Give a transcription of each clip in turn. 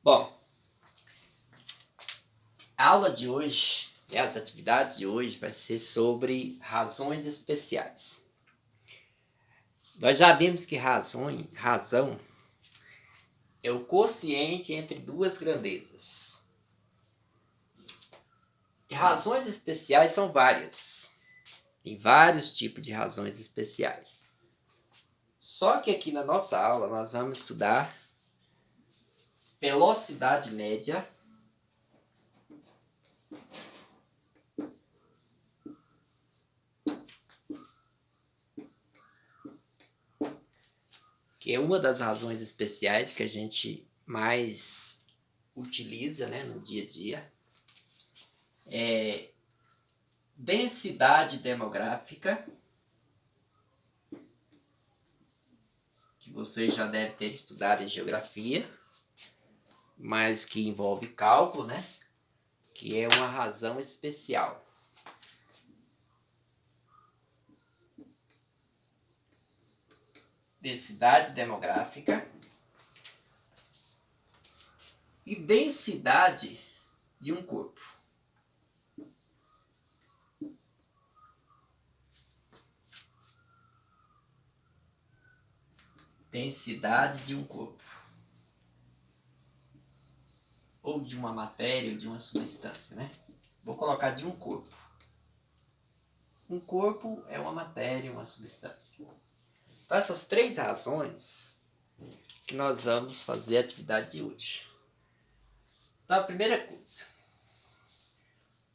Bom, a aula de hoje, as atividades de hoje vai ser sobre razões especiais. Nós já vimos que razão é o quociente entre duas grandezas. E razões especiais são várias. Tem vários tipos de razões especiais. Só que aqui na nossa aula nós vamos estudar velocidade média que é uma das razões especiais que a gente mais utiliza, né, no dia a dia. Densidade demográfica, que vocês já devem ter estudado em geografia, mas que envolve cálculo, né, que é uma razão especial. Densidade demográfica e densidade de um corpo. Densidade de um corpo. Ou de uma matéria ou de uma substância, né? Vou colocar de um corpo. Um corpo é uma matéria, uma substância. Então, essas três razões que nós vamos fazer a atividade de hoje. Então, a primeira coisa,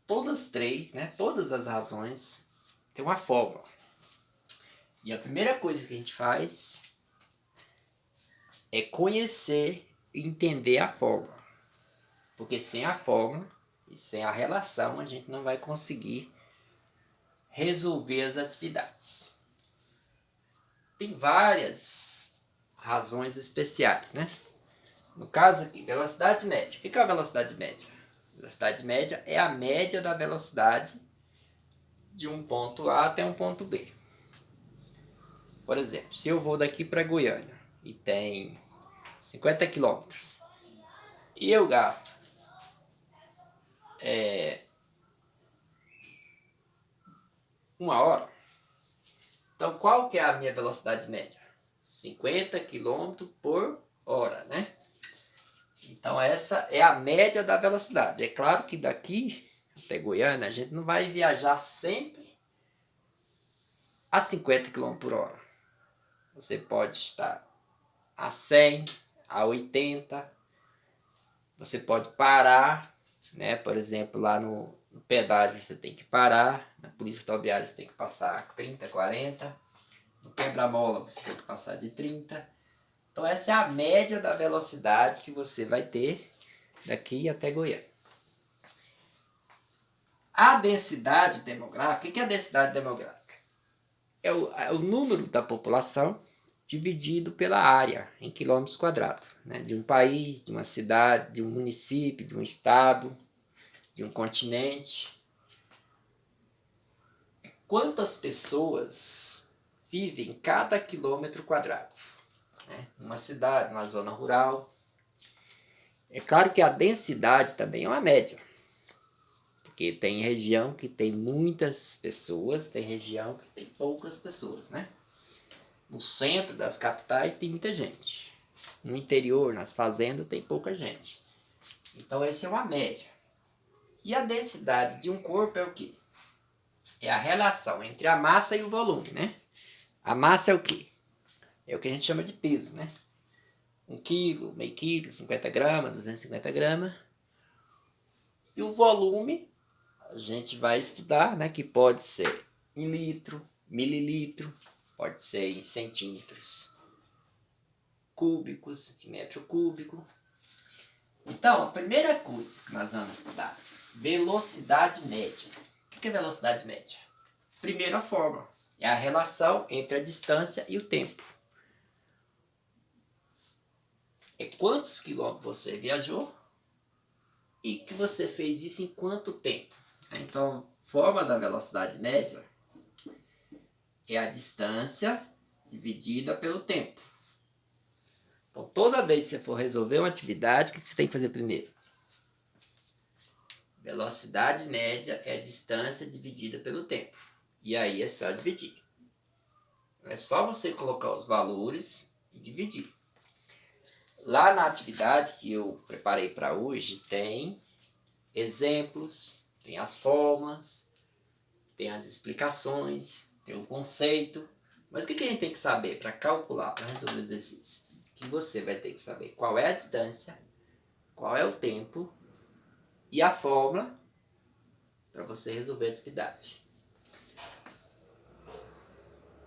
todas as razões têm uma fórmula. E a primeira coisa que a gente faz é conhecer e entender a fórmula. Porque sem a fórmula e sem a relação, a gente não vai conseguir resolver as atividades. Tem várias razões especiais, né? No caso aqui, velocidade média. O que é a velocidade média? Velocidade média é a média da velocidade de um ponto A até um ponto B. Por exemplo, se eu vou daqui para Goiânia e tem 50 quilômetros e eu gasto 1 hora, então qual que é a minha velocidade média? 50 km por hora, né? Então essa é a média da velocidade. É claro que daqui até Goiânia a gente não vai viajar sempre a 50 km por hora. Você pode estar a 100, a 80. Você pode parar, né? Por exemplo, lá no pedágio você tem que parar. Na polícia rodoviária você tem que passar 30, 40. No quebra-mola você tem que passar de 30. Então essa é a média da velocidade que você vai ter daqui até Goiânia. A densidade demográfica, o que é a densidade demográfica? É o número da população dividido pela área em quilômetros quadrados, né? De um país, de uma cidade, de um município, de um estado, de um continente. Quantas pessoas vivem em cada quilômetro quadrado? Né? Numa cidade, numa zona rural. É claro que a densidade também é uma média. Porque tem região que tem muitas pessoas, tem região que tem poucas pessoas, né? No centro das capitais tem muita gente. No interior, nas fazendas, tem pouca gente. Então essa é uma média. E a densidade de um corpo é o quê? É a relação entre a massa e o volume, né? A massa é o quê? É o que a gente chama de peso, né? 1 quilo, meio quilo, 50 gramas, 250 gramas. E o volume, a gente vai estudar, né? Que pode ser em litro, mililitro, pode ser em centímetros cúbicos, em metro cúbico. Então, a primeira coisa que nós vamos estudar, velocidade média. O que é velocidade média? Primeiro, a fórmula. É a relação entre a distância e o tempo. É quantos quilômetros você viajou e que você fez isso em quanto tempo. Então, a fórmula da velocidade média é a distância dividida pelo tempo. Então, toda vez que você for resolver uma atividade, o que você tem que fazer primeiro? Velocidade média é a distância dividida pelo tempo. E aí é só dividir. É só você colocar os valores e dividir. Lá na atividade que eu preparei para hoje, tem exemplos, tem as fórmulas, tem as explicações, tem o conceito. Mas o que a gente tem que saber para calcular, para resolver o exercício? Que você vai ter que saber qual é a distância, qual é o tempo e a fórmula para você resolver a atividade.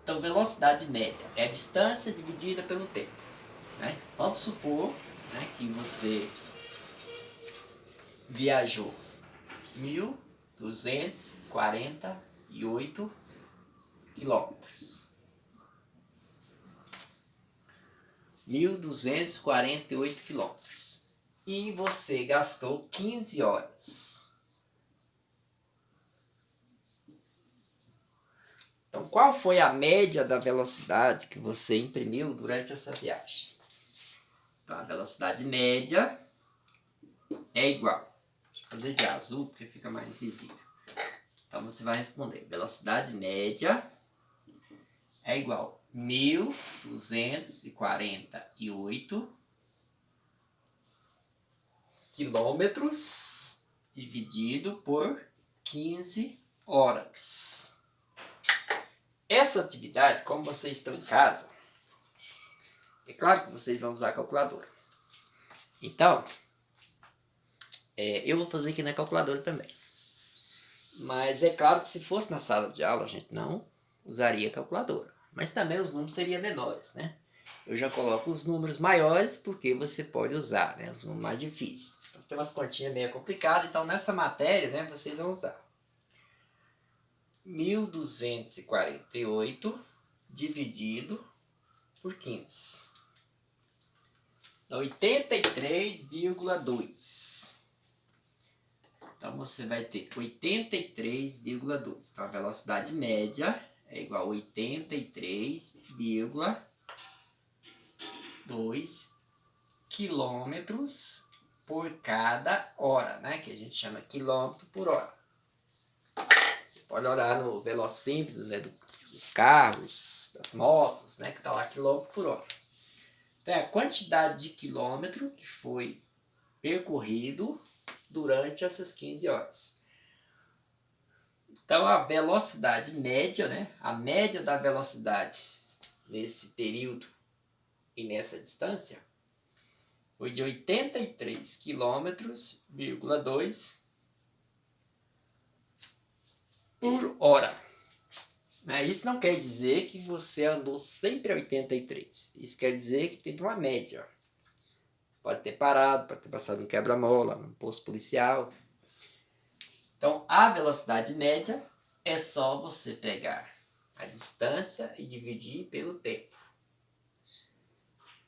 Então, velocidade média é a distância dividida pelo tempo. Né? Vamos supor, né, que você viajou 1.248 quilômetros. 1.248 quilômetros. E você gastou 15 horas. Então, qual foi a média da velocidade que você imprimiu durante essa viagem? Então, a velocidade média é igual. Deixa eu fazer de azul porque fica mais visível. Então, você vai responder. Velocidade média é igual a 1.248 quilômetros dividido por 15 horas. Essa atividade, como vocês estão em casa, é claro que vocês vão usar a calculadora. Então, eu vou fazer aqui na calculadora também. Mas é claro que se fosse na sala de aula, a gente não usaria a calculadora. Mas também os números seriam menores, né? Eu já coloco os números maiores porque você pode usar, né? Os números mais difíceis. Então, tem umas continhas meio complicadas, então nessa matéria, né, vocês vão usar 1.248 dividido por 15. 83,2. Então, você vai ter 83,2. Então, a velocidade média é igual a 83,2 quilômetros por cada hora, né? Que a gente chama quilômetro por hora. Você pode olhar no velocímetro, né, dos carros, das motos, né? Que está lá quilômetro por hora. Então, é a quantidade de quilômetro que foi percorrido durante essas 15 horas. Então, a velocidade média, né? A média da velocidade nesse período e nessa distância foi de 83 km,2 por hora. Isso não quer dizer que você andou sempre a 83. Isso quer dizer que teve uma média. Pode ter parado, pode ter passado no quebra-mola, no posto policial. Então, a velocidade média é só você pegar a distância e dividir pelo tempo.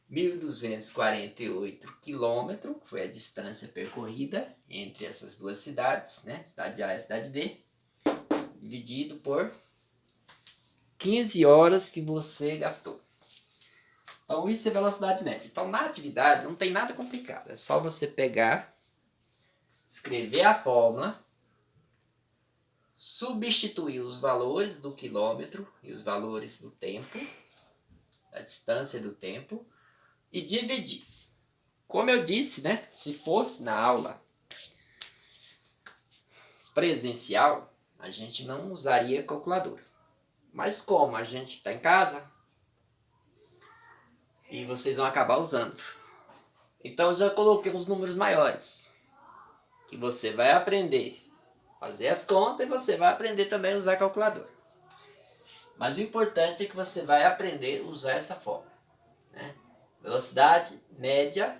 1.248 quilômetros foi a distância percorrida entre essas duas cidades, né? Cidade A e cidade B, dividido por 15 horas que você gastou. Então, isso é velocidade média. Então, na atividade não tem nada complicado. É só você pegar, escrever a fórmula, substituir os valores do quilômetro e os valores do tempo, da distância do tempo, e dividir. Como eu disse, né? Se fosse na aula presencial, a gente não usaria calculadora. Mas como a gente está em casa, e vocês vão acabar usando. Então, eu já coloquei uns números maiores, que você vai aprender a fazer as contas e você vai aprender também a usar a calculadora. Mas o importante é que você vai aprender a usar essa fórmula, né? Velocidade média,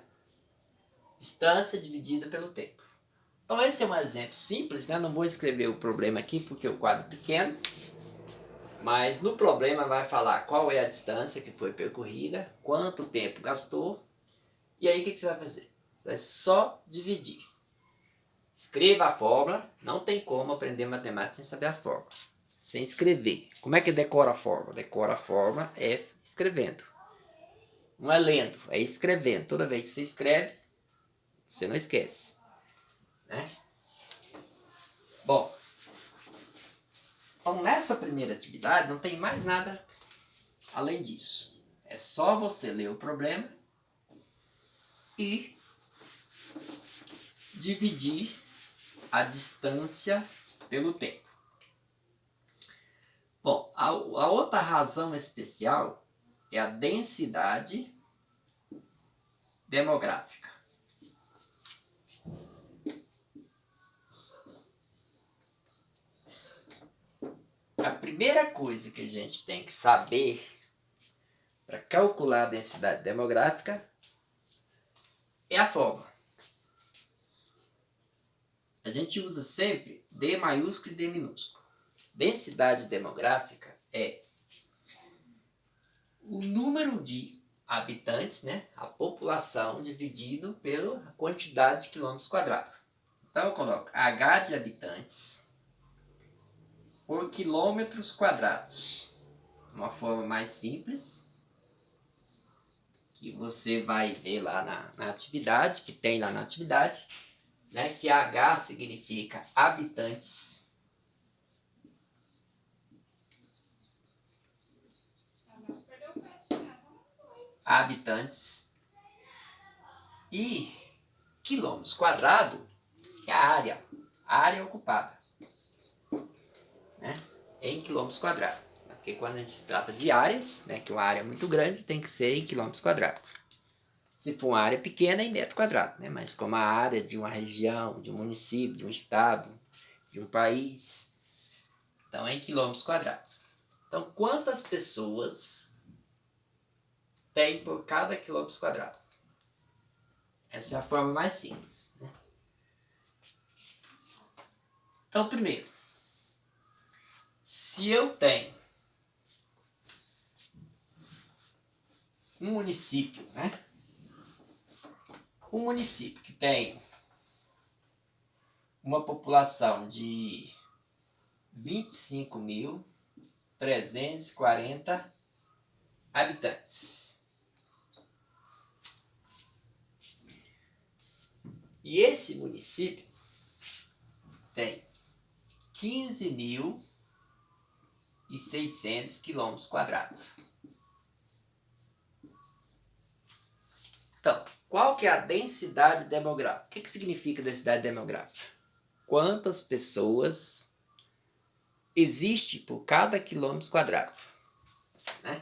distância dividida pelo tempo. Então, esse é um exemplo simples, né? Não vou escrever o problema aqui porque o quadro é pequeno. Mas no problema vai falar qual é a distância que foi percorrida, quanto tempo gastou. E aí o que você vai fazer? Você vai só dividir. Escreva a fórmula. Não tem como aprender matemática sem saber as fórmulas. Sem escrever. Como é que decora a fórmula? Decora a fórmula escrevendo. Não é lendo, é escrevendo. Toda vez que você escreve, você não esquece, né? Bom, então nessa primeira atividade não tem mais nada além disso. É só você ler o problema e dividir a distância pelo tempo. Bom, a outra razão especial é a densidade demográfica. A primeira coisa que a gente tem que saber para calcular a densidade demográfica é a fórmula. A gente usa sempre D maiúsculo e D minúsculo. Densidade demográfica é o número de habitantes, né? A população dividido pela quantidade de quilômetros quadrados. Então eu coloco H de habitantes por quilômetros quadrados. Uma forma mais simples, que você vai ver lá na atividade, que tem lá na atividade, né? Que H significa habitantes. Habitantes e quilômetros quadrados é a área ocupada, né? Em quilômetros quadrados. Porque quando a gente se trata de áreas, né, que uma área é muito grande, tem que ser em quilômetros quadrados. Se for uma área pequena, é em metro quadrado, né? Mas como a área de uma região, de um município, de um estado, de um país, então é em quilômetros quadrados. Então, quantas pessoas tem por cada quilômetro quadrado? Essa é a forma mais simples, né? Então, primeiro, se eu tenho um município, né? Um município que tem uma população de 25.340 habitantes. E esse município tem 15.600 quilômetros quadrados. Então, qual que é a densidade demográfica? O que significa densidade demográfica? Quantas pessoas existe por cada quilômetro quadrado, né?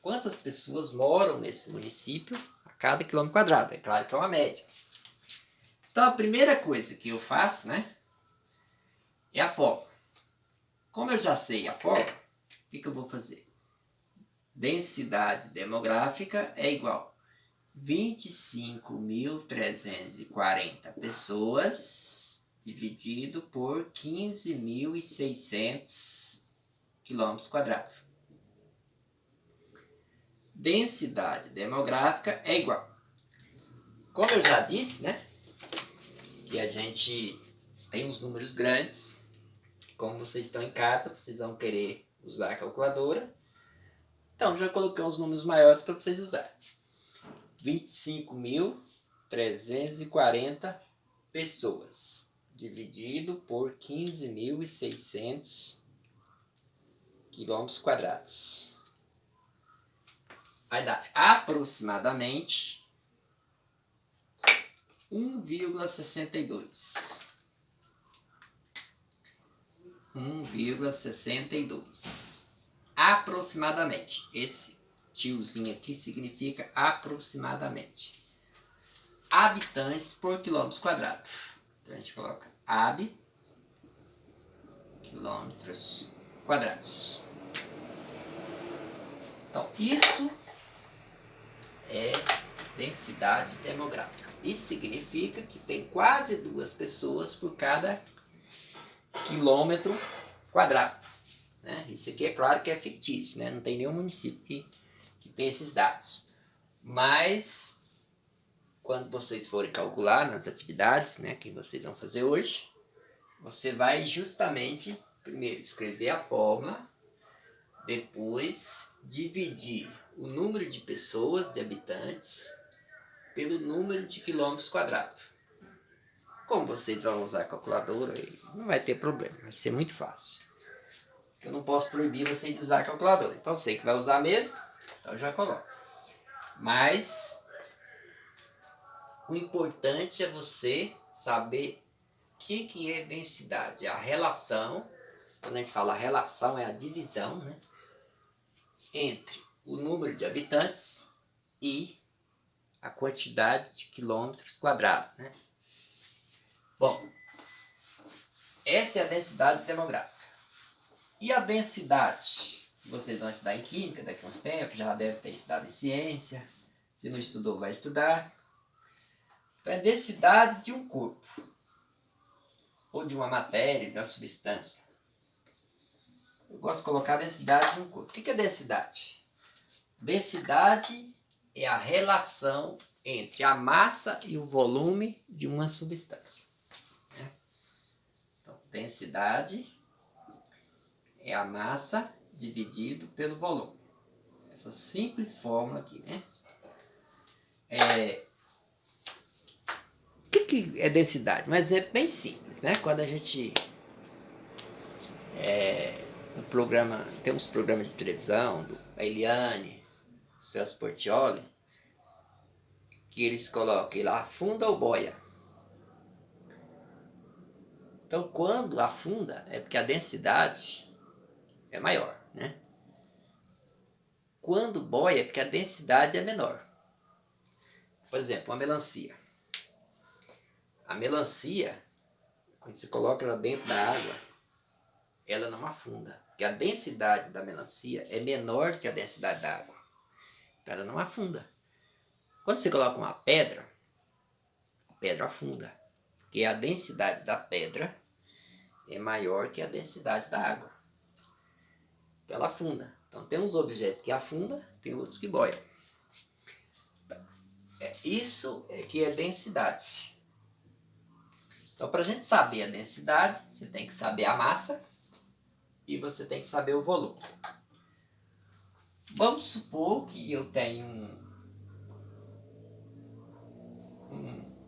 Quantas pessoas moram nesse município a cada quilômetro quadrado? É claro que é uma média. Então, a primeira coisa que eu faço, né, é a fórmula. Como eu já sei a fórmula, o que eu vou fazer? Densidade demográfica é igual a 25.340 pessoas dividido por 15.600 quilômetros quadrados. Densidade demográfica é igual. Como eu já disse, né, que a gente tem uns números grandes. Como vocês estão em casa, vocês vão querer usar a calculadora. Então, já coloquei uns números maiores para vocês usarem. 25.340 pessoas, dividido por 15.600 quilômetros quadrados. Vai dar aproximadamente 1,62. 1,62. Aproximadamente. Esse tiozinho aqui significa aproximadamente. Habitantes por quilômetros quadrados. Então a gente coloca quilômetros quadrados. Então isso é densidade demográfica. Isso significa que tem quase 2 pessoas por cada quilômetro quadrado, né? Isso aqui é claro que é fictício, né? Não tem nenhum município que tem esses dados. Mas, quando vocês forem calcular nas atividades, né, que vocês vão fazer hoje, você vai justamente, primeiro, escrever a fórmula, depois dividir o número de pessoas, de habitantes, pelo número de quilômetros quadrados. Como vocês vão usar a calculadora, não vai ter problema, vai ser muito fácil. Eu não posso proibir vocês de usar a calculadora. Então, eu sei que vai usar mesmo, então eu já coloco. Mas o importante é você saber o que é densidade. A relação, quando a gente fala relação, é a divisão, né, entre o número de habitantes e a quantidade de quilômetros quadrados, né? Bom, essa é a densidade demográfica. E a densidade? Vocês vão estudar em química daqui a uns tempos, já deve ter estudado em ciência. Se não estudou, vai estudar. Então, é a densidade de um corpo, ou de uma matéria, de uma substância. Eu gosto de colocar a densidade de um corpo. O que é densidade? Densidade é a relação entre a massa e o volume de uma substância. Então, densidade é a massa dividido pelo volume. Essa simples fórmula aqui, né? O que é densidade? Um exemplo bem simples, né? Quando a gente tem uns programas de televisão, do Eliane, Celso Portiolli, que eles colocam lá, afunda ou boia. Então, quando afunda, é porque a densidade é maior, né? Quando boia, é porque a densidade é menor. Por exemplo, uma melancia. A melancia, quando você coloca ela dentro da água, ela não afunda, porque a densidade da melancia é menor que a densidade da água. Então ela não afunda. Quando você coloca uma pedra, a pedra afunda, porque a densidade da pedra é maior que a densidade da água. Então ela afunda. Então tem uns objetos que afundam, tem outros que boiam. Isso é que é densidade. Então, para a gente saber a densidade, você tem que saber a massa e você tem que saber o volume. Vamos supor que eu tenho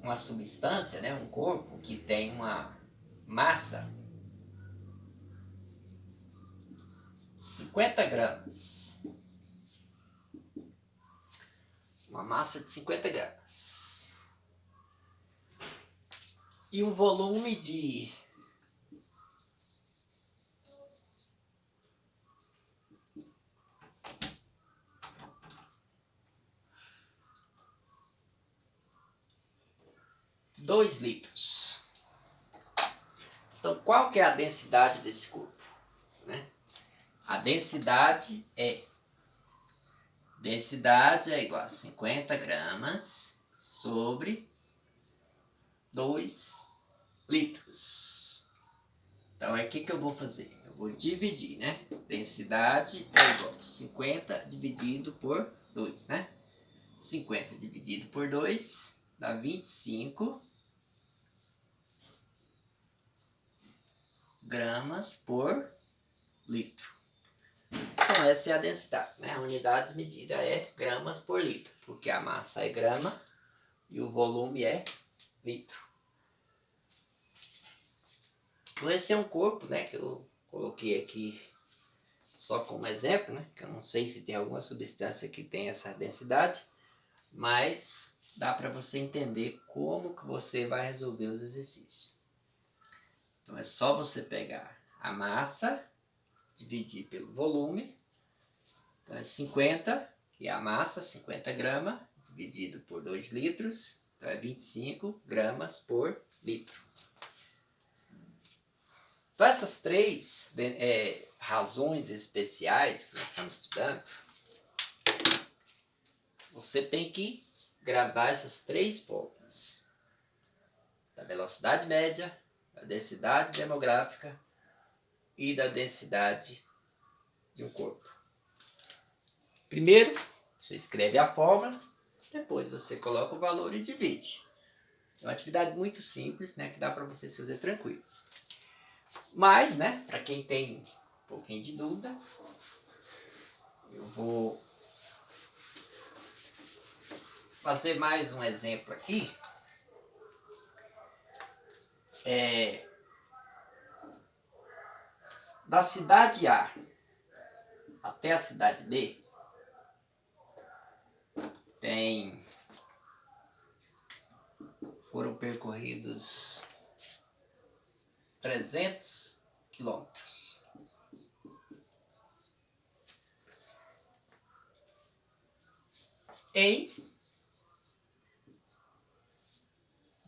uma substância, né, um corpo que tem uma massa 50 gramas. Uma massa de 50 gramas. E um volume de 2 litros. Então, qual que é a densidade desse corpo, né? A densidade é igual a 50 gramas sobre 2 litros. Então, é o que eu vou fazer? Eu vou dividir, né? Densidade é igual a 50 dividido por 2, né? 50 dividido por 2 dá 25 gramas por litro. Então, essa é a densidade, né? A unidade de medida é gramas por litro, porque a massa é grama e o volume é litro. Então, esse é um corpo, né, que eu coloquei aqui só como exemplo, né? Que eu não sei se tem alguma substância que tem essa densidade, mas dá para você entender como que você vai resolver os exercícios. Então, é só você pegar a massa, dividir pelo volume. Então, é 50, e a massa, 50 gramas, dividido por 2 litros. Então, é 25 gramas por litro. Então, essas 3 razões especiais que nós estamos estudando, você tem que gravar essas 3 fórmulas. Da velocidade média, da densidade demográfica e da densidade de um corpo. Primeiro, você escreve a fórmula, depois você coloca o valor e divide. É uma atividade muito simples, né, que dá para vocês fazer tranquilo. Mas, né, para quem tem um pouquinho de dúvida, eu vou fazer mais um exemplo aqui. Da cidade A até a cidade B, foram percorridos 300 quilômetros. Em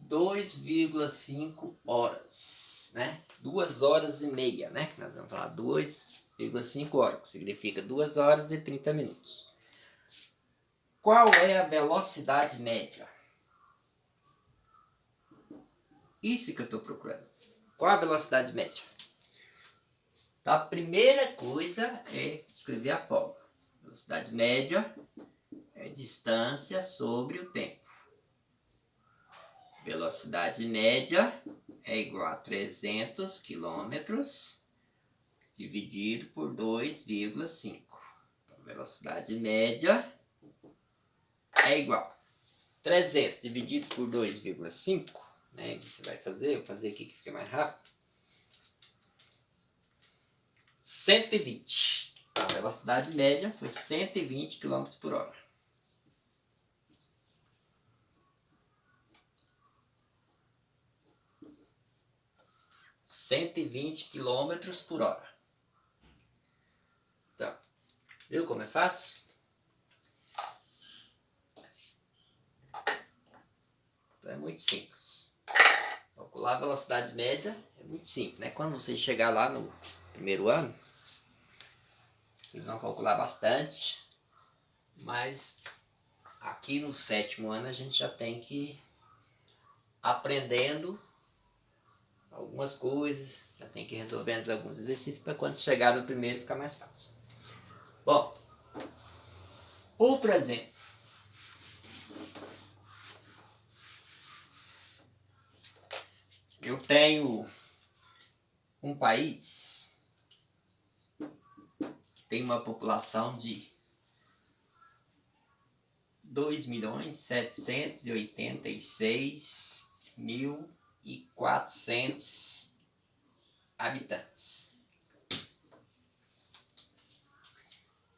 2,5 horas, né? 2 horas e meia, né? Que nós vamos falar 2,5 horas, que significa 2 horas e 30 minutos. Qual é a velocidade média? Isso que eu estou procurando. Qual a velocidade média? Então, a primeira coisa é escrever a fórmula. Velocidade média é distância sobre o tempo. Velocidade média é igual a 300 quilômetros dividido por 2,5. Então, velocidade média é igual a 300 dividido por 2,5. Né? Você vai fazer, eu vou fazer aqui que fica mais rápido. 120. A velocidade média foi 120 km por hora. km por hora. Então, viu como é fácil? Então é muito simples. Calcular a velocidade média é muito simples, né? Quando você chegar lá no primeiro ano, vocês vão calcular bastante, mas aqui no 7º ano a gente já tem que ir aprendendo algumas coisas, já tem que ir resolvendo alguns exercícios para quando chegar no primeiro ficar mais fácil. Bom, outro exemplo. Eu tenho um país que tem uma população de 2.786.400 habitantes.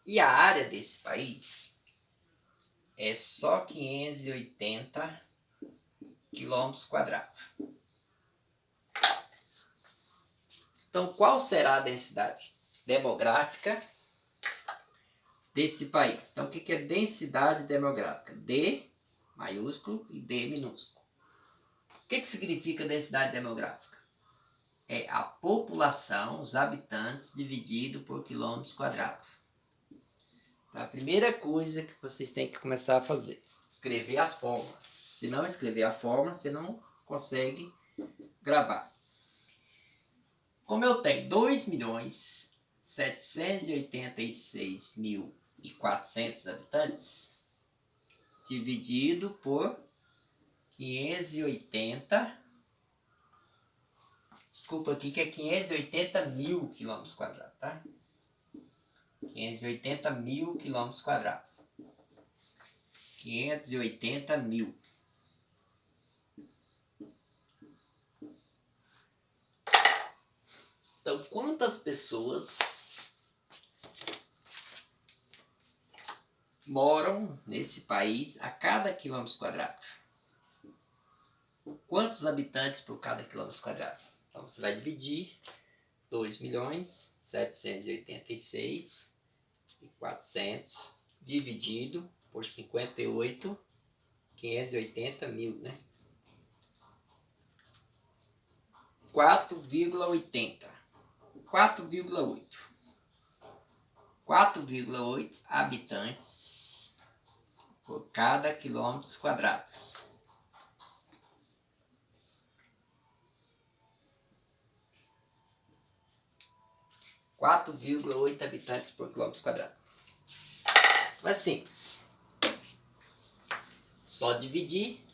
E a área desse país é só 580 quilômetros quadrados. Então, qual será a densidade demográfica desse país? Então, o que é densidade demográfica? D maiúsculo e D minúsculo. O que significa densidade demográfica? É a população, os habitantes, dividido por quilômetros quadrados. Então, a primeira coisa que vocês têm que começar a fazer, escrever as fórmulas. Se não escrever a fórmula, você não consegue gravar. Como eu tenho 2.786.400 habitantes, dividido por 580, desculpa aqui que é 580 mil quilômetros quadrados, tá? 580 mil quilômetros quadrados. 580 mil. Então, quantas pessoas moram nesse país a cada quilômetro quadrado? Quantos habitantes por cada quilômetro quadrado? Então, você vai dividir 2.786.400 dividido por 58, 580 mil, né? 4,80. 4,8 habitantes por cada quilômetros quadrados. Habitantes por quilômetros quadrados. Mas simples. Só dividir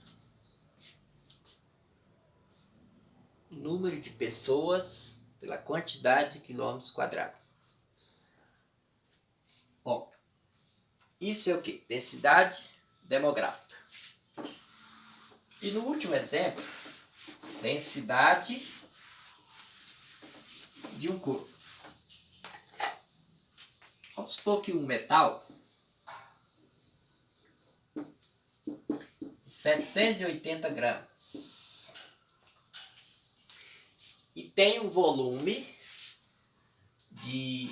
o número de pessoas pela quantidade de quilômetros quadrados. Bom, isso é o que? Densidade demográfica. E no último exemplo, densidade de um corpo. Vamos supor que um metal 780 gramas e tem um volume de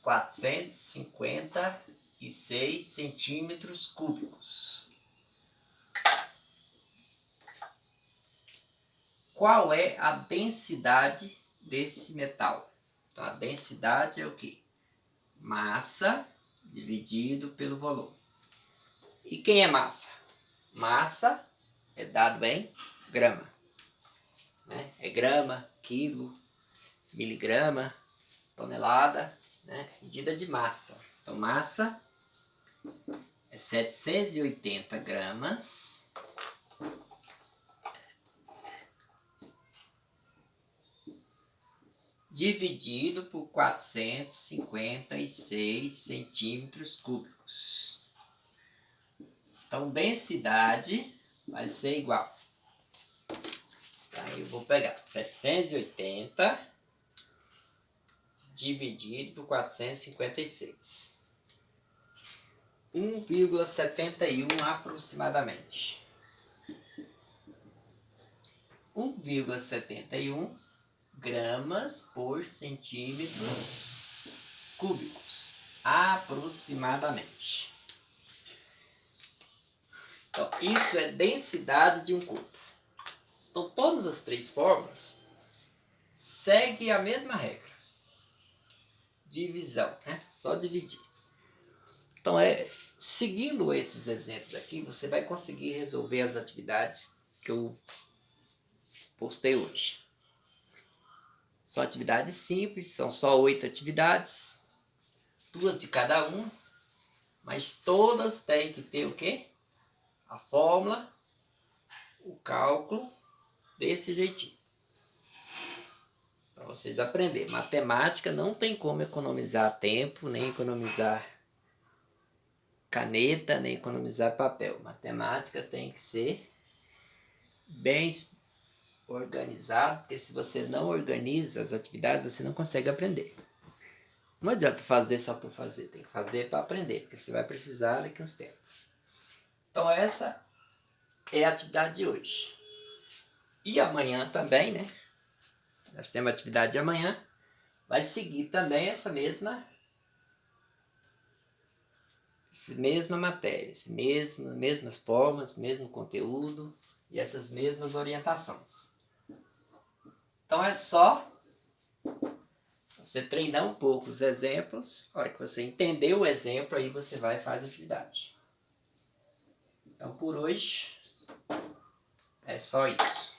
456 centímetros cúbicos. Qual é a densidade desse metal? Então, a densidade é o quê? Massa dividido pelo volume. E quem é massa? Massa é dado em grama, né? É grama, quilo, miligrama, tonelada, né? Medida de massa. Então, massa é 780 gramas dividido por 456 centímetros cúbicos. Então, densidade vai ser igual. Aí eu vou pegar 780 dividido por 456. 1,71 aproximadamente. 1,71 gramas por centímetros cúbicos, aproximadamente. Então, isso é densidade de um corpo. Então, todas as três fórmulas seguem a mesma regra. Divisão, né? Só dividir. Então, seguindo esses exemplos aqui, você vai conseguir resolver as atividades que eu postei hoje. São atividades simples, são só 8 atividades, 2 de cada um, mas todas têm que ter o quê? A fórmula, o cálculo, desse jeitinho. Para vocês aprenderem. Matemática não tem como economizar tempo, nem economizar caneta, nem economizar papel. Matemática tem que ser bem organizado, porque se você não organiza as atividades, você não consegue aprender. Não adianta fazer só por fazer, tem que fazer para aprender, porque você vai precisar daqui a uns tempos. Então essa é a atividade de hoje. E amanhã também, né? Nós temos a atividade de amanhã, vai seguir também essa mesma matéria, mesmas formas, mesmo conteúdo e essas mesmas orientações. Então é só você treinar um pouco os exemplos. A hora que você entender o exemplo, aí você vai e faz a atividade. Então por hoje é só isso.